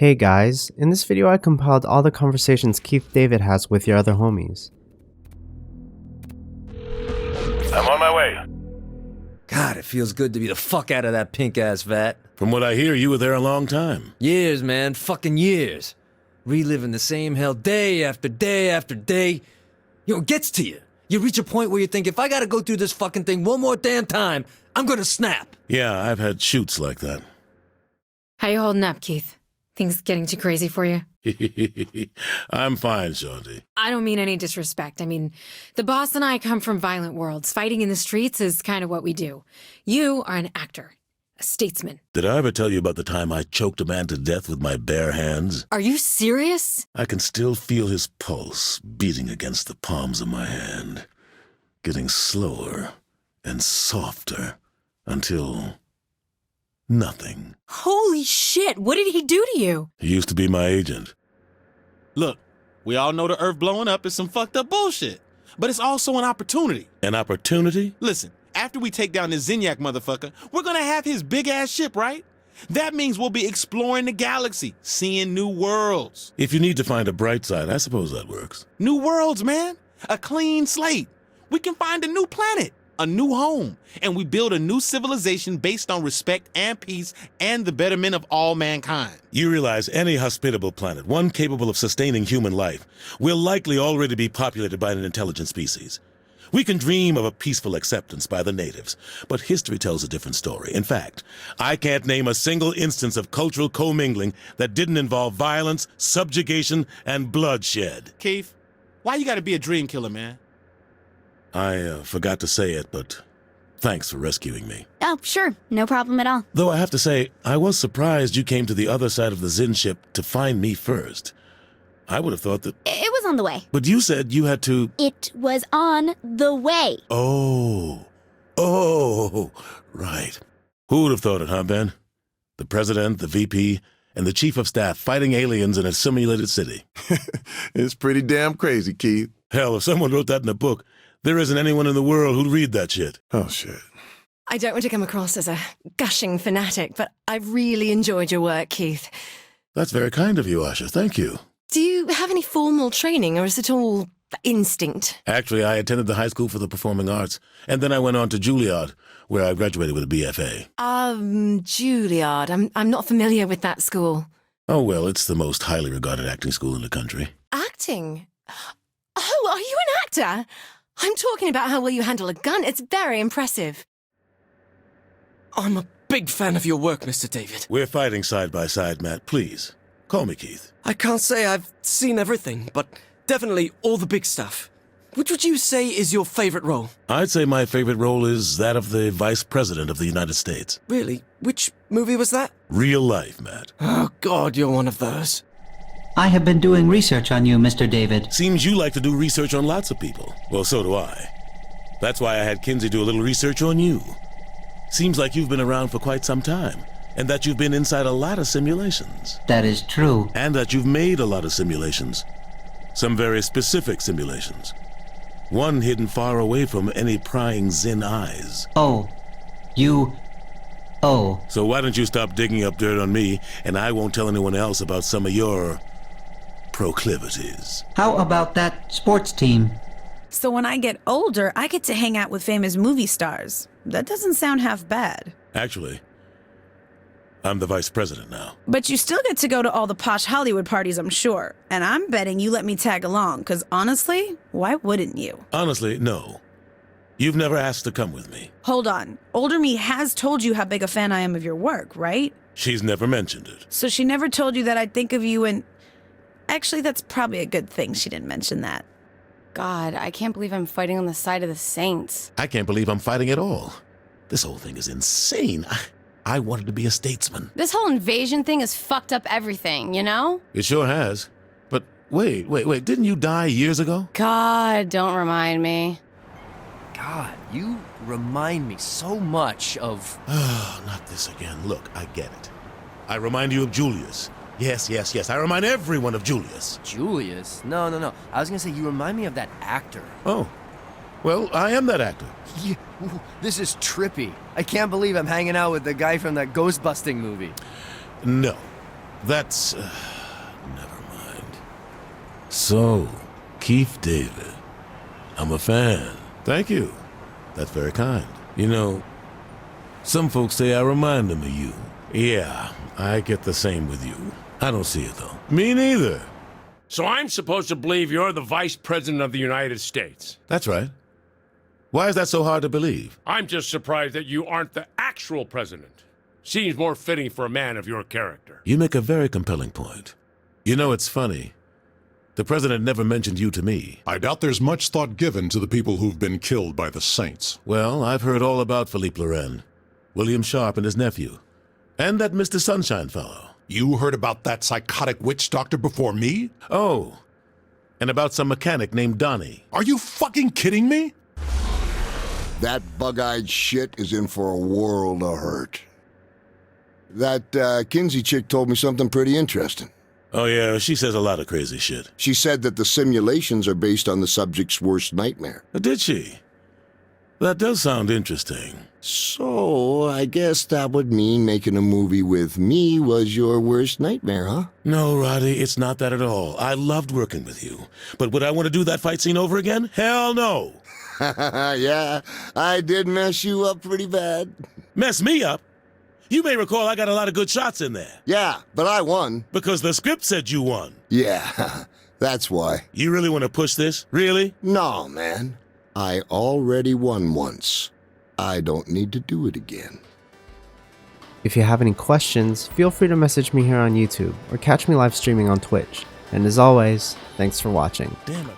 Hey guys, in this video I compiled all the conversations Keith David has with your other homies. I'm on my way. God, it feels good to be the fuck out of that pink-ass vat. From what I hear, you were there a long time. Years, man. Fucking years. Reliving the same hell day after day after day. You know, it gets to you. You reach a point where you think, if I gotta go through this fucking thing one more damn time, I'm gonna snap. Yeah, I've had shoots like that. How you holding up, Keith? Things getting too crazy for you? I'm fine, Shaunti. I don't mean any disrespect. I mean, the boss and I come from violent worlds. Fighting in the streets is kind of what we do. You are an actor, a statesman. Did I ever tell you about the time I choked a man to death with my bare hands? Are you serious? I can still feel his pulse beating against the palms of my hand, getting slower and softer until nothing. Holy shit, what did he do to you? He used to be my agent. Look, we all know the Earth blowing up is some fucked up bullshit. But it's also an opportunity. An opportunity? Listen, after we take down this Zinyak motherfucker, we're gonna have his big-ass ship, right? That means we'll be exploring the galaxy, seeing new worlds. If you need to find a bright side, I suppose that works. New worlds, man. A clean slate. We can find a new planet, a new home, and we build a new civilization based on respect and peace and the betterment of all mankind. You realize any hospitable planet, one capable of sustaining human life, will likely already be populated by an intelligent species. We can dream of a peaceful acceptance by the natives, but history tells a different story. In fact, I can't name a single instance of cultural commingling that didn't involve violence, subjugation, and bloodshed. Keith, why you gotta be a dream killer, man? I forgot to say it, but thanks for rescuing me. Oh, sure. No problem at all. Though I have to say, I was surprised you came to the other side of the Zin ship to find me first. I would have thought that... It was on the way. But you said you had to... It was on the way. Oh, right. Who would have thought it, huh, Ben? The president, the VP, and the chief of staff fighting aliens in a simulated city. It's pretty damn crazy, Keith. Hell, if someone wrote that in a book, there isn't anyone in the world who'd read that shit. Oh, shit. I don't want to come across as a gushing fanatic, but I've really enjoyed your work, Keith. That's very kind of you, Asha. Thank you. Do you have any formal training, or is it all instinct? Actually, I attended the High School for the Performing Arts, and then I went on to Juilliard, where I graduated with a BFA. Juilliard. I'm not familiar with that school. Oh, well, it's the most highly regarded acting school in the country. Acting? Oh, are you an actor? I'm talking about how well you handle a gun. It's very impressive. I'm a big fan of your work, Mr. David. We're fighting side by side, Matt. Please, call me Keith. I can't say I've seen everything, but definitely all the big stuff. Which would you say is your favorite role? I'd say my favorite role is that of the Vice President of the United States. Really? Which movie was that? Real life, Matt. Oh, God, you're one of those. I have been doing research on you, Mr. David. Seems you like to do research on lots of people. Well, so do I. That's why I had Kinsey do a little research on you. Seems like you've been around for quite some time, and that you've been inside a lot of simulations. That is true. And that you've made a lot of simulations. Some very specific simulations. One hidden far away from any prying Zin eyes. Oh. So why don't you stop digging up dirt on me, and I won't tell anyone else about some of your proclivities. How about that sports team? So when I get older, I get to hang out with famous movie stars. That doesn't sound half bad. Actually, I'm the vice president now. But you still get to go to all the posh Hollywood parties, I'm sure. And I'm betting you let me tag along, because honestly, why wouldn't you? Honestly, no. You've never asked to come with me. Hold on. Older me has told you how big a fan I am of your work, right? She's never mentioned it. So she never told you that I'd think of you and... Actually, that's probably a good thing she didn't mention that. God, I can't believe I'm fighting on the side of the Saints. I can't believe I'm fighting at all. This whole thing is insane. I wanted to be a statesman. This whole invasion thing has fucked up everything, you know? It sure has. But wait. Didn't you die years ago? God, don't remind me. God, you remind me so much of... Oh, not this again. Look, I get it. I remind you of Julius. Yes. I remind everyone of Julius. Julius? No. I was gonna say, you remind me of that actor. Oh. Well, I am that actor. Yeah, this is trippy. I can't believe I'm hanging out with the guy from that ghost busting movie. No. That's... never mind. So, Keith David. I'm a fan. Thank you. That's very kind. You know, some folks say I remind them of you. Yeah, I get the same with you. I don't see it, though. Me neither. So I'm supposed to believe you're the Vice President of the United States? That's right. Why is that so hard to believe? I'm just surprised that you aren't the actual president. Seems more fitting for a man of your character. You make a very compelling point. You know, it's funny. The president never mentioned you to me. I doubt there's much thought given to the people who've been killed by the Saints. Well, I've heard all about Philippe Loren, William Sharp and his nephew, and that Mr. Sunshine fellow. You heard about that psychotic witch doctor before me? Oh, and about some mechanic named Donnie. Are you fucking kidding me? That bug-eyed shit is in for a world of hurt. That Kinsey chick told me something pretty interesting. Oh yeah, she says a lot of crazy shit. She said that the simulations are based on the subject's worst nightmare. Did she? That does sound interesting. So, I guess that would mean making a movie with me was your worst nightmare, huh? No, Roddy, it's not that at all. I loved working with you. But would I want to do that fight scene over again? Hell no! Yeah, I did mess you up pretty bad. Mess me up? You may recall I got a lot of good shots in there. Yeah, but I won. Because the script said you won. Yeah, that's why. You really want to push this? Really? No, man. I already won once. I don't need to do it again. If you have any questions, feel free to message me here on YouTube or catch me live streaming on Twitch. And as always, thanks for watching. Damn it.